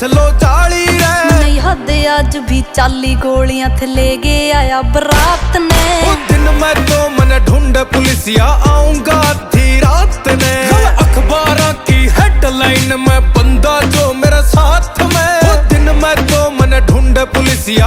लो जाली रे नहीं हद आज भी चाली गोलियां थे ले गया आया बरात ने। दिन मैं तो मन ढूंढ पुलिसिया आऊंगा आधी रात ने। अखबारों की हेडलाइन में बंदा जो मेरे साथ में। दिन मैं तो मन ढूंढ पुलिसिया